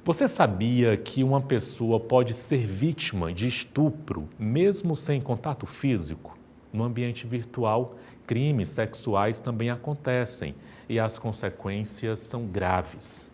Você sabia que uma pessoa pode ser vítima de estupro mesmo sem contato físico? No ambiente virtual, crimes sexuais também acontecem e as consequências são graves.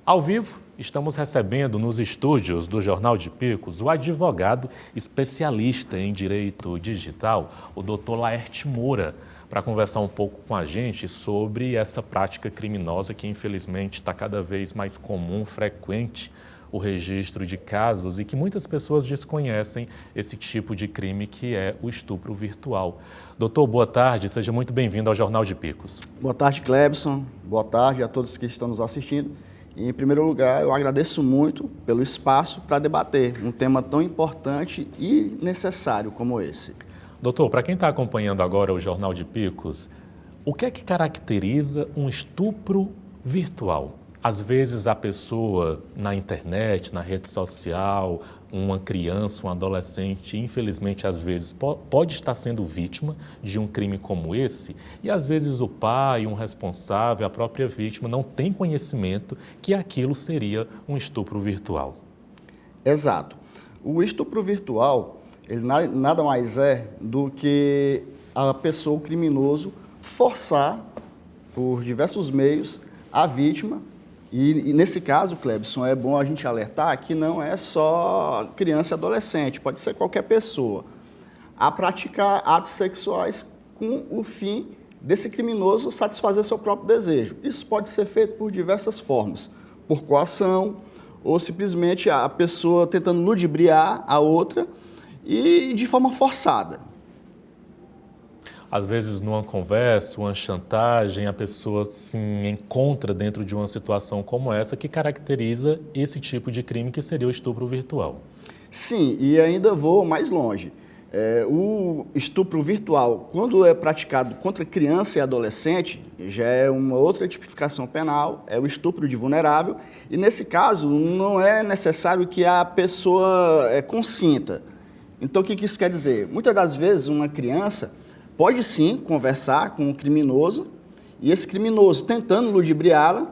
Ao vivo, estamos recebendo nos estúdios do Jornal de Picos o advogado especialista em direito digital, o Dr. Laerte Moura, para conversar um pouco com a gente sobre essa prática criminosa que, infelizmente, está cada vez mais comum, frequente, o registro de casos e que muitas pessoas desconhecem esse tipo de crime que é o estupro virtual. Doutor, boa tarde, seja muito bem-vindo ao Jornal de Picos. Boa tarde, Clebson. Boa tarde a todos que estão nos assistindo. E, em primeiro lugar, eu agradeço muito pelo espaço para debater um tema tão importante e necessário como esse. Doutor, para quem está acompanhando agora o Jornal de Picos, o que é que caracteriza um estupro virtual? Às vezes a pessoa na internet, na rede social, uma criança, um adolescente, infelizmente às vezes pode estar sendo vítima de um crime como esse e às vezes o pai, um responsável, a própria vítima não tem conhecimento que aquilo seria um estupro virtual. Exato. O estupro virtual, ele nada mais é do que a pessoa, o criminoso, forçar por diversos meios a vítima. E nesse caso, Clebson, é bom a gente alertar que não é só criança e adolescente, pode ser qualquer pessoa, a praticar atos sexuais com o fim desse criminoso satisfazer seu próprio desejo. Isso pode ser feito por diversas formas, por coação ou simplesmente a pessoa tentando ludibriar a outra e de forma forçada. Às vezes, numa conversa, uma chantagem, a pessoa se encontra dentro de uma situação como essa que caracteriza esse tipo de crime que seria o estupro virtual. Sim, e ainda vou mais longe. O estupro virtual, quando é praticado contra criança e adolescente, já é uma outra tipificação penal, é o estupro de vulnerável, e nesse caso não é necessário que a pessoa consinta. Então, o que isso quer dizer? Muitas das vezes, uma criança pode sim conversar com um criminoso e esse criminoso, tentando ludibriá-la,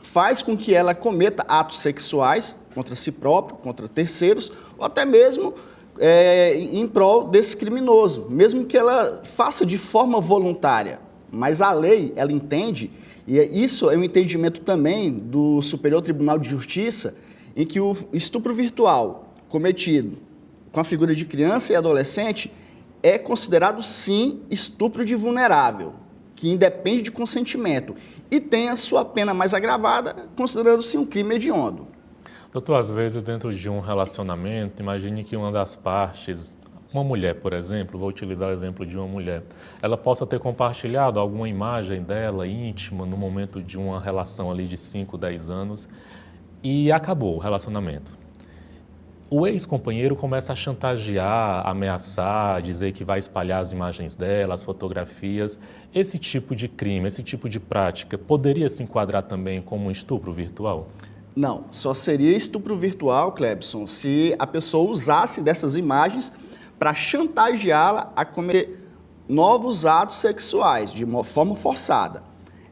faz com que ela cometa atos sexuais contra si próprio, contra terceiros, ou até mesmo em prol desse criminoso, mesmo que ela faça de forma voluntária. Mas a lei, ela entende, e isso é um entendimento também do Superior Tribunal de Justiça, em que o estupro virtual cometido com a figura de criança e adolescente é considerado, sim, estupro de vulnerável, que independe de consentimento e tem a sua pena mais agravada, considerando-se um crime hediondo. Doutor, às vezes dentro de um relacionamento, imagine que uma das partes, uma mulher, por exemplo, vou utilizar o exemplo de uma mulher, ela possa ter compartilhado alguma imagem dela íntima no momento de uma relação ali de 5, 10 anos e acabou o relacionamento. O ex-companheiro começa a chantagear, ameaçar, dizer que vai espalhar as imagens dela, as fotografias. Esse tipo de crime, esse tipo de prática, poderia se enquadrar também como um estupro virtual? Não, só seria estupro virtual, Clebson, se a pessoa usasse dessas imagens para chantageá-la a cometer novos atos sexuais, de uma forma forçada.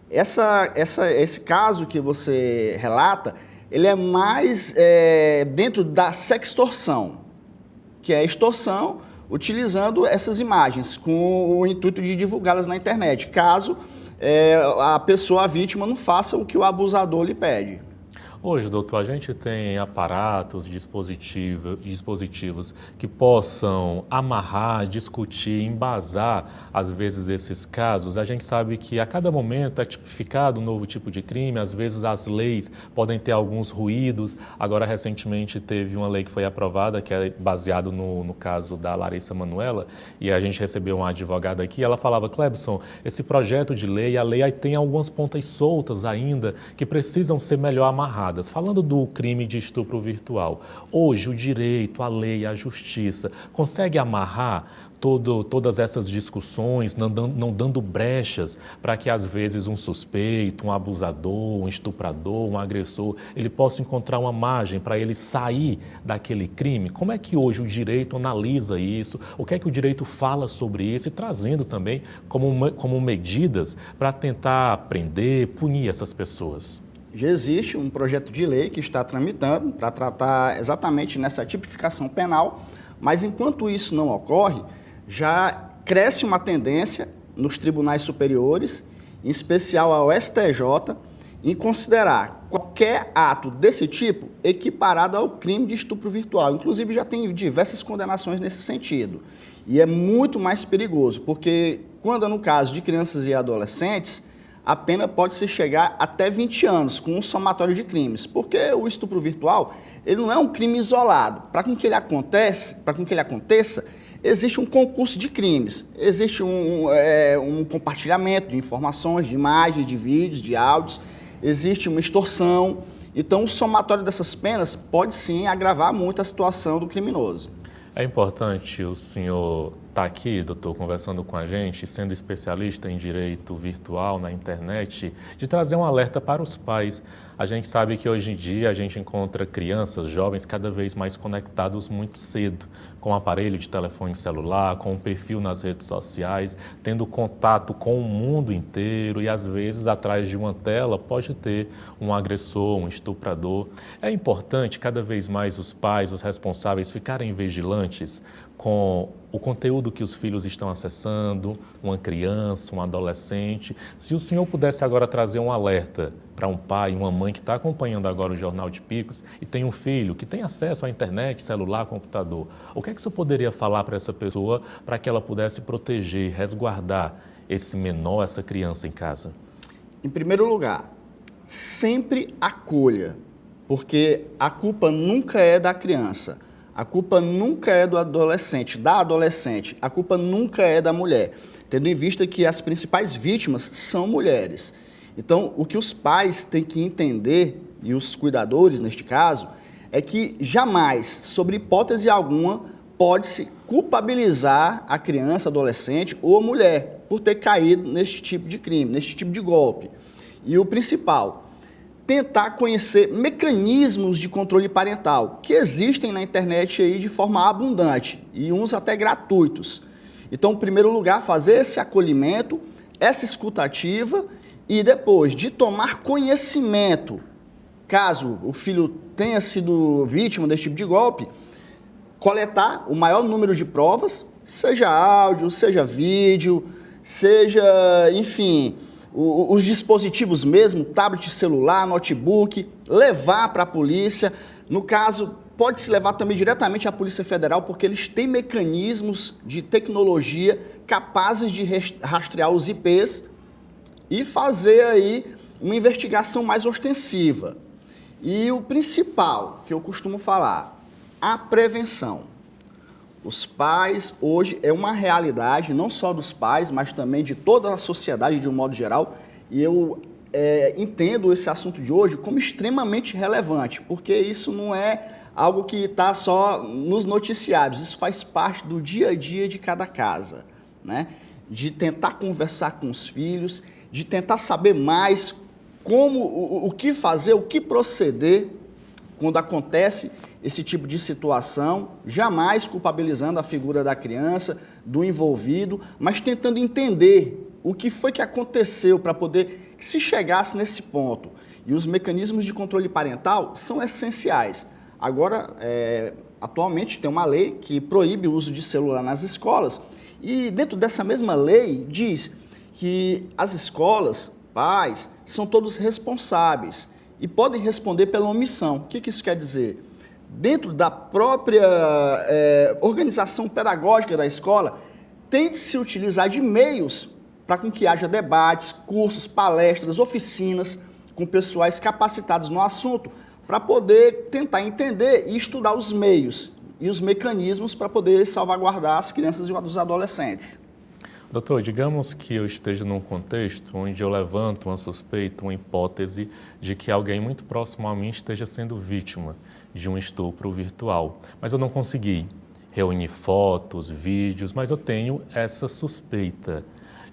Esse caso que você relata, ele é mais dentro da sextorção, que é a extorsão utilizando essas imagens com o intuito de divulgá-las na internet, caso a pessoa, a vítima, não faça o que o abusador lhe pede. Hoje, doutor, a gente tem aparatos, dispositivos que possam amarrar, discutir, embasar, às vezes, esses casos. A gente sabe que a cada momento é tipificado um novo tipo de crime, às vezes as leis podem ter alguns ruídos. Agora, recentemente, teve uma lei que foi aprovada, que é baseado no caso da Larissa Manoela, e a gente recebeu uma advogada aqui, ela falava, Clebson, esse projeto de lei, a lei tem algumas pontas soltas ainda que precisam ser melhor amarradas. Falando do crime de estupro virtual, hoje o direito, a lei, a justiça consegue amarrar todas essas discussões, não dando brechas para que às vezes um suspeito, um abusador, um estuprador, um agressor, ele possa encontrar uma margem para ele sair daquele crime? Como é que hoje o direito analisa isso? O que é que o direito fala sobre isso e trazendo também como medidas para tentar prender, punir essas pessoas? Já existe um projeto de lei que está tramitando para tratar exatamente nessa tipificação penal, mas enquanto isso não ocorre, já cresce uma tendência nos tribunais superiores, em especial ao STJ, em considerar qualquer ato desse tipo equiparado ao crime de estupro virtual. Inclusive, já tem diversas condenações nesse sentido. E é muito mais perigoso, porque quando é no caso de crianças e adolescentes, a pena pode se chegar até 20 anos, com um somatório de crimes. Porque o estupro virtual, ele não é um crime isolado. Para que ele aconteça, existe um concurso de crimes, existe um compartilhamento de informações, de imagens, de vídeos, de áudios, existe uma extorsão. Então, o somatório dessas penas pode sim agravar muito a situação do criminoso. É importante o senhor estar aqui, doutor, conversando com a gente, sendo especialista em direito virtual na internet, de trazer um alerta para os pais. A gente sabe que hoje em dia a gente encontra crianças, jovens, cada vez mais conectados muito cedo, com o aparelho de telefone celular, com o perfil nas redes sociais, tendo contato com o mundo inteiro e, às vezes, atrás de uma tela pode ter um agressor, um estuprador. É importante, cada vez mais, os pais, os responsáveis, ficarem vigilantes com o conteúdo que os filhos estão acessando, uma criança, um adolescente. Se o senhor pudesse agora trazer um alerta para um pai, uma mãe que está acompanhando agora o Jornal de Picos e tem um filho que tem acesso à internet, celular, computador, o que é que o senhor poderia falar para essa pessoa para que ela pudesse proteger, resguardar esse menor, essa criança em casa? Em primeiro lugar, sempre acolha, porque a culpa nunca é da criança. A culpa nunca é do adolescente, a culpa nunca é da mulher, tendo em vista que as principais vítimas são mulheres. Então, o que os pais têm que entender, e os cuidadores neste caso, é que jamais, sobre hipótese alguma, pode-se culpabilizar a criança, adolescente ou a mulher por ter caído neste tipo de crime, neste tipo de golpe. E o principal, tentar conhecer mecanismos de controle parental que existem na internet aí de forma abundante e uns até gratuitos. Então, em primeiro lugar, fazer esse acolhimento, essa escutativa e depois de tomar conhecimento, caso o filho tenha sido vítima desse tipo de golpe, coletar o maior número de provas, seja áudio, seja vídeo, seja, enfim, os dispositivos mesmo, tablet, celular, notebook, levar para a polícia. No caso, pode-se levar também diretamente à Polícia Federal, porque eles têm mecanismos de tecnologia capazes de rastrear os IPs e fazer aí uma investigação mais ostensiva. E o principal, que eu costumo falar, a prevenção. Os pais, hoje, é uma realidade, não só dos pais, mas também de toda a sociedade de um modo geral, e eu entendo esse assunto de hoje como extremamente relevante, porque isso não é algo que está só nos noticiários, isso faz parte do dia a dia de cada casa, né? De tentar conversar com os filhos, de tentar saber mais como, o que fazer, o que proceder quando acontece esse tipo de situação, jamais culpabilizando a figura da criança, do envolvido, mas tentando entender o que foi que aconteceu para poder que se chegasse nesse ponto. E os mecanismos de controle parental são essenciais. Agora, atualmente tem uma lei que proíbe o uso de celular nas escolas e dentro dessa mesma lei diz que as escolas, pais, são todos responsáveis e podem responder pela omissão. O que isso quer dizer? Dentro da própria organização pedagógica da escola, tem de se utilizar de meios para com que haja debates, cursos, palestras, oficinas com pessoais capacitados no assunto, para poder tentar entender e estudar os meios e os mecanismos para poder salvaguardar as crianças e os adolescentes. Doutor, digamos que eu esteja num contexto onde eu levanto uma suspeita, uma hipótese de que alguém muito próximo a mim esteja sendo vítima de um estupro virtual, mas eu não consegui reunir fotos, vídeos, mas eu tenho essa suspeita.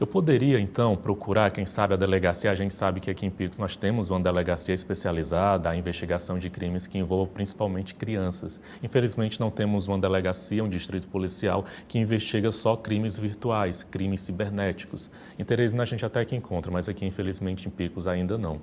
Eu poderia, então, procurar, quem sabe, a delegacia. A gente sabe que aqui em Picos nós temos uma delegacia especializada à investigação de crimes que envolvam principalmente crianças. Infelizmente, não temos uma delegacia, um distrito policial, que investiga só crimes virtuais, crimes cibernéticos. Em Teresina a gente até que encontra, mas aqui, infelizmente, em Picos ainda não.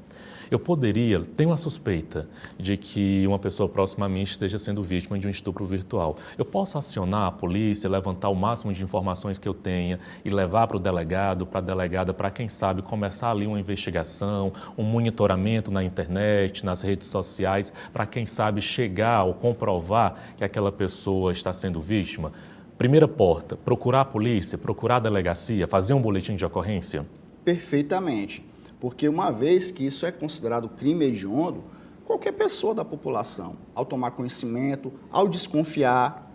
Eu poderia, tenho a suspeita de que uma pessoa próxima a mim esteja sendo vítima de um estupro virtual. Eu posso acionar a polícia, levantar o máximo de informações que eu tenha e levar para o delegado, para a delegada, para quem sabe começar ali uma investigação, um monitoramento na internet, nas redes sociais, para quem sabe chegar ou comprovar que aquela pessoa está sendo vítima. Primeira porta, procurar a polícia, procurar a delegacia, fazer um boletim de ocorrência? Perfeitamente, porque uma vez que isso é considerado crime hediondo, qualquer pessoa da população, ao tomar conhecimento, ao desconfiar,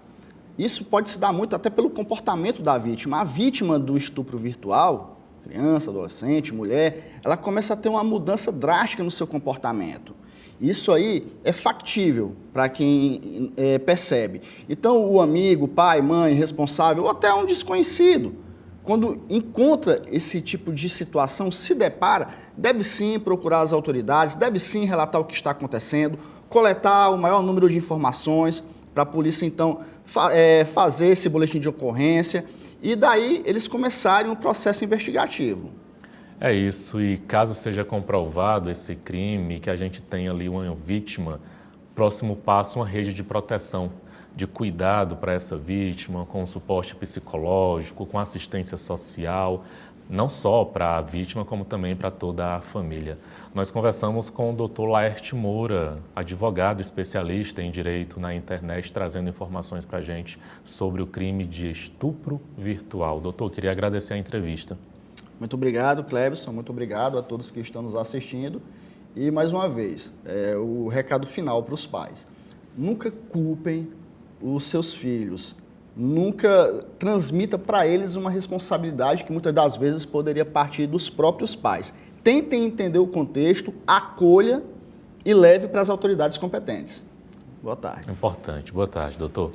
isso pode se dar muito até pelo comportamento da vítima. A vítima do estupro virtual, criança, adolescente, mulher, ela começa a ter uma mudança drástica no seu comportamento. Isso aí é factível para quem percebe. Então, o amigo, pai, mãe, responsável, ou até um desconhecido, quando encontra esse tipo de situação, se depara, deve sim procurar as autoridades, deve sim relatar o que está acontecendo, coletar o maior número de informações para a polícia, então, fazer esse boletim de ocorrência e daí eles começarem um processo investigativo. É isso, e caso seja comprovado esse crime, que a gente tenha ali uma vítima, próximo passo, uma rede de proteção, de cuidado para essa vítima, com suporte psicológico, com assistência social, não só para a vítima, como também para toda a família. Nós conversamos com o Dr. Laerte Moura, advogado especialista em direito na internet, trazendo informações para a gente sobre o crime de estupro virtual. Doutor, queria agradecer a entrevista. Muito obrigado, Clebson, muito obrigado a todos que estão nos assistindo. E, mais uma vez, o recado final para os pais. Nunca culpem os seus filhos. Nunca transmita para eles uma responsabilidade que muitas das vezes poderia partir dos próprios pais. Tentem entender o contexto, acolha e leve para as autoridades competentes. Boa tarde. Importante. Boa tarde, doutor.